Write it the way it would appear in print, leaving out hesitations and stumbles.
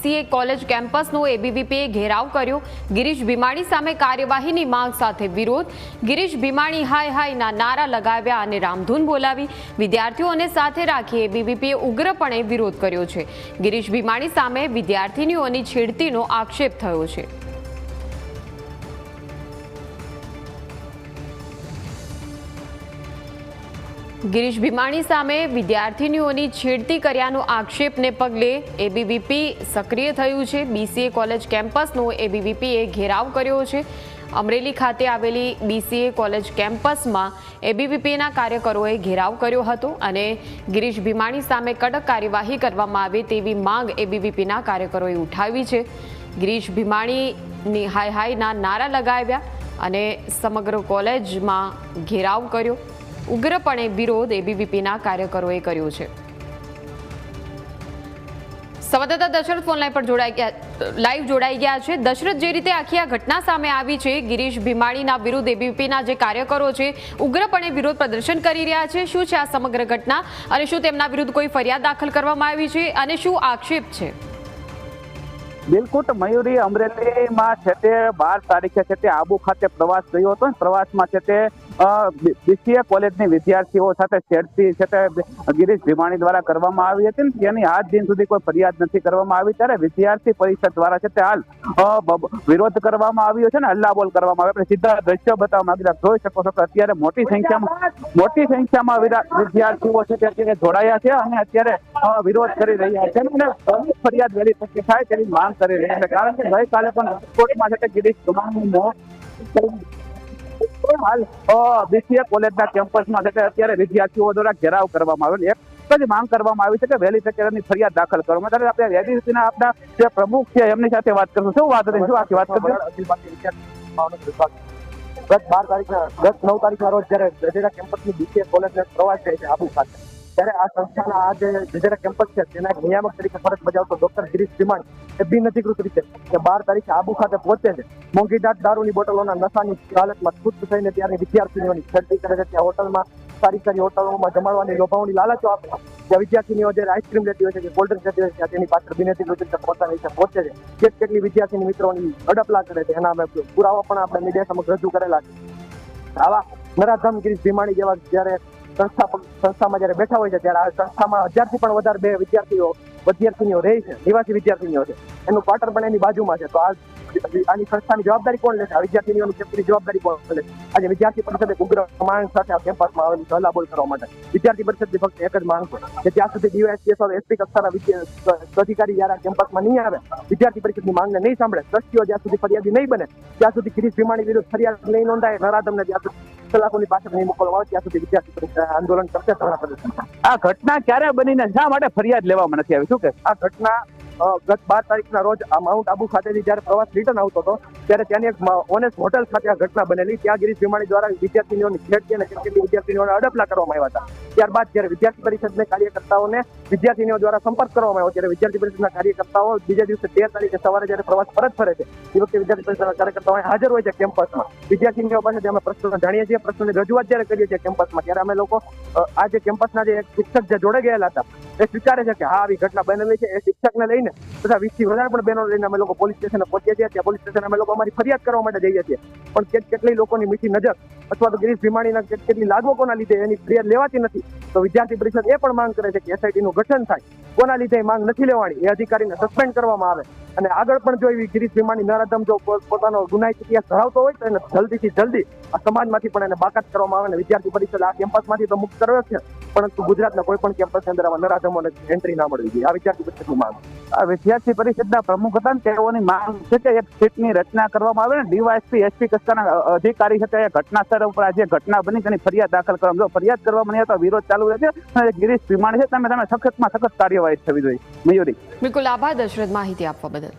BCA college કેમ્પસનો એબીવીપીએ ઘેરાવ કર્યો। ગિરીશ ભીમાણી સામે કાર્યવાહીની માંગ સાથે વિરોધ। ગિરીશ ભીમાણી હાય હાયના નારા લગાવ્યા અને રામધૂન બોલાવી। વિદ્યાર્થીઓને સાથે રાખી એબીવીપીએ ઉગ્રપણે વિરોધ કર્યો છે। ગિરીશ ભીમાણી સામે વિદ્યાર્થીનીઓની છેડતીનો આક્ષેપ થયો છે। ગિરીશ ભીમાણી સામે વિદ્યાર્થીનીઓની છેડતી કર્યાનો આક્ષેપને પગલે એબીવીપી સક્રિય થયું છે। બીસીએ કોલેજ કેમ્પસનો એબીવીપીએ ઘેરાવ કર્યો છે। અમરેલી ખાતે આવેલી બીસીએ કોલેજ કેમ્પસમાં એબીવીપીના કાર્યકરોએ ઘેરાવ કર્યો હતો અને ગિરીશ ભીમાણી સામે કડક કાર્યવાહી કરવામાં આવે તેવી માંગ એબીવીપીના કાર્યકરોએ ઉઠાવી છે। ગિરીશ ભીમાણીની હાય હાયના નારા લગાવ્યા અને સમગ્ર કોલેજમાં ઘેરાવ કર્યો। ઉગ્રપણે વિરોધ એબીવીપીના કાર્યકરોએ કર્યો છે। સંવાદદાતા દશરથ ફોનલાઈન પર લાઈવ જોડાઈ ગયા છે। દશરથ, જે રીતે આખી આ ઘટના સામે આવી છે, ગિરીશ ભીમાણીના વિરુદ્ધ એબીવીપીના જે કાર્યકરો છે ઉગ્રપણે વિરોધ પ્રદર્શન કરી રહ્યા છે, શું છે આ સમગ્ર ઘટના અને શું તેમના વિરુદ્ધ કોઈ ફરિયાદ દાખલ કરવામાં આવી છે અને શું આક્ષેપ છે? બિલકુલ મયુરી, અમરેલીમાં છે તે 12 તારીખે છે તે આબુ ખાતે પ્રવાસ ગયો હતો। પ્રવાસમાં છે તે બીસીએ કોલેજની વિદ્યાર્થીઓ સાથે છેડતી છે તે ગિરીશ ભીમાણી દ્વારા કરવામાં આવી હતી ને તેની આજ દિન સુધી કોઈ ફરિયાદ નથી કરવામાં આવી। ત્યારે વિદ્યાર્થી પરિષદ દ્વારા છે તે હાલ વિરોધ કરવામાં આવ્યો છે ને હલ્લાબોલ કરવામાં આવ્યો। આપણે સીધા દ્રશ્યો બતાવવા માંગી જોઈ શકો છો કે અત્યારે મોટી સંખ્યામાં વિદ્યાર્થીઓ છે તે અત્યારે જોડાયા છે અને અત્યારે વિરોધ કરી રહ્યા છે અને ફરિયાદ વહેલી તકે થાય તેની માંગ કરી રહ્યા છે। કારણ કે ગઈકાલે પણ રાજકોટમાં છે તે ગિરીશ ભીમાણીનો હાલ બીસીએ કોલેજના કેમ્પસમાં છે અત્યારે વિદ્યાર્થીઓ દ્વારા ઘેરાવ કરવામાં આવ્યો। એક જ માંગ કરવામાં આવી છે કે વહેલી તકે એની ફરિયાદ દાખલ કરવામાં। ત્યારે આપણે એબીવીપીના આપણા જે પ્રમુખ છે એમની સાથે વાત કરશું। શું વાત હતી, શું આખી વાત કરશું? ગત 9 તારીખના રોજ જ્યારે ગજેરા કેમ્પસની બીસીએ કોલેજનો પ્રવાસ જાય છે આબુ ખાતે, ત્યારે આ સંસ્થાના આ જે ગજેરા કેમ્પસ છે તેના નિયામક તરીકે ફરજ બજાવતો ડોક્ટર ગિરીશ ભીમાણી એ બિનઅધિકૃત રીતે 12 તારીખે આબુ ખાતે પહોંચે છે। મોંઘીદાટ દારૂની બોટલોના નશાની હાલતમાં સુસ્ત થઈને ત્યાંની વિદ્યાર્થીનીઓની છેડતી કરે છે। ત્યાં હોટલમાં સારી હોટલોમાં જમાડવાની લોભાવણી લાલચો આપે છે। ત્યાં વિદ્યાર્થીનીઓ જ્યારે આઈસ્ક્રીમ લેતી હોય છે કે કોલ્ડ ડ્રિંક લેતી હોય છે તેની પાછળ બિનઅધિકૃત રીતે પહોંચે છે। કેટલી વિદ્યાર્થીની મિત્રોની અડપલા કરે છે, એના અમે પુરાવા પણ આપણે મીડિયા સમક્ષ રજૂ કરેલા છે। આવા નરાધમ ગિરીશ ભીમાણી જેવા જ્યારે સંસ્થામાં જ્યારે બેઠા હોય છે ત્યારે આ સંસ્થામાં 1000 થી પણ વધારે બે વિદ્યાર્થીનીઓ રહે છે, નિવાસી વિદ્યાર્થીનીઓ છે। એનું ક્વાર્ટર પણ એની બાજુમાં છે। તો આની સંસ્થાની જવાબદારી કોણ લેશે? આ વિદ્યાર્થીનીઓની સેફ્ટીની જવાબદારી કોણ લેશે? આજે વિદ્યાર્થી પરિષદે ઉગ્ર માંગ સાથે આ કેમ્પસમાં આવેલી હલ્લાબોલ કરવા માટે વિદ્યાર્થી પરિષદની ફક્ત એક જ માંગ છે કે જ્યાં સુધી ડીવાયએસપી અથવા એસપી કક્ષાના અધિકારી જ્યારે કેમ્પસમાં નહીં આવે, વિદ્યાર્થી પરિષદની માંગને નહીં સાંભળે, ટ્રસ્ટીઓ જ્યાં સુધી ફરિયાદી નહીં બને ત્યાં સુધી ગિરીશ ભીમાણી વિરુદ્ધ ફરિયાદ નહીં નોંધાય, નરાધમને જ્યાં સુધી સલાખોની પાછળ નહીં મોકલવામાં આવે ત્યાં સુધી વિદ્યાર્થી પરિષદ આંદોલન કરશે, ધરણા પ્રદર્શન। આ ઘટના ક્યારે બનીને શા માટે ફરિયાદ લેવામાં નથી આવી, શું કે? આ ઘટના ગત 12 તારીખના રોજ આ માઉન્ટ આબુ ખાતેથી જ્યારે પ્રવાસ રિટર્ન આવતો હતો ત્યારે ત્યાંની એક ઓનેસ્ટ હોટલ ખાતે આ ઘટના બનેલી। ત્યાં ગિરીશ ભીમાણી દ્વારા વિદ્યાર્થીનીઓની છેડતી અને કેટલી વિદ્યાર્થીનીઓને અડપલા કરવામાં આવ્યા હતા। ત્યારબાદ જ્યારે વિદ્યાર્થી પરિષદના કાર્યકર્તાઓને વિદ્યાર્થીનીઓ દ્વારા સંપર્ક કરવામાં આવ્યો ત્યારે વિદ્યાર્થી પરિષદના કાર્યકર્તાઓ બીજા દિવસે 13 તારીખે સવારે જ્યારે પ્રવાસ પરત ફરે છે એ વખતે વિદ્યાર્થી પરિષદના કાર્યકર્તાઓ હાજર હોય છે કેમ્પસમાં। વિદ્યાર્થીનીઓ પાસેથી અમે પ્રશ્નો જાણીએ છીએ, પ્રશ્નોની રજૂઆત જ્યારે કરીએ છીએ કેમ્પસમાં ત્યારે અમે લોકો આ જે કેમ્પસના જે શિક્ષક જે જોડે ગયેલા હતા એ સ્વીકારે છે કે હા આવી ઘટના બનેલી છે। એ શિક્ષકને લઈને તથા 20 થી વધારે પણ બહેનો લઈને અમે લોકો પોલીસ સ્ટેશને પહોંચીએ છીએ। ત્યાં પોલીસ સ્ટેશન અમે લોકો અમારી ફરિયાદ કરવા માટે જઈએ છીએ, પણ કેટલી લોકોની મીઠી નજર અથવા તો ગિરીશ ભીમાણીના કેટલી લાગવકોના લીધે એની ફરિયાદ લેવાતી નથી। તો વિદ્યાર્થી પરિષદ એ પણ માંગ કરે છે કે એસઆઈટીનું ગઠન થાય, કોના લીધે એ માંગ નથી લેવાની, એ અધિકારીને સસ્પેન્ડ કરવામાં આવે અને આગળ પણ જો એવી ગિરીશ ભીમાણી નરાધમ જો પોતાનો ગુનાહિત ઇતિહાસ ધરાવતો હોય તો એને જલ્દીથી જલ્દી આ સમાજમાંથી પણ એને બાકાત કરવામાં આવે અને વિદ્યાર્થી પરિષદ આ કેમ્પસમાંથી તો મુક્ત કર્યો છે, પરંતુ ગુજરાતના કોઈ પણ કેમ્પસની અંદર આવા નરાધમોને એન્ટ્રી ના મળવી જોઈએ, આ વિદ્યાર્થી પરિષદની માંગ। આ વિદ્યાર્થી પરિષદના પ્રમુખ હતા ને તેઓની માંગ છે કે એક સીટની રચના કરવામાં આવે ને ડીવાયએસપી એસપી કક્ષાના અધિકારી છે તે ઘટના સ્થળ ઉપર આ જે ઘટના બની તેની ફરિયાદ દાખલ કરવામાં, જો ફરિયાદ કરવામાં નહીં તો વિરોધ ચાલુ રહેશે અને ગિરીશ ભીમાણી છે તમે સખતમાં સખત કાર્યવાહી થવી જોઈએ। મયુરી, બિલકુલ આભાર દશરથ માહિતી આપવા બદલ।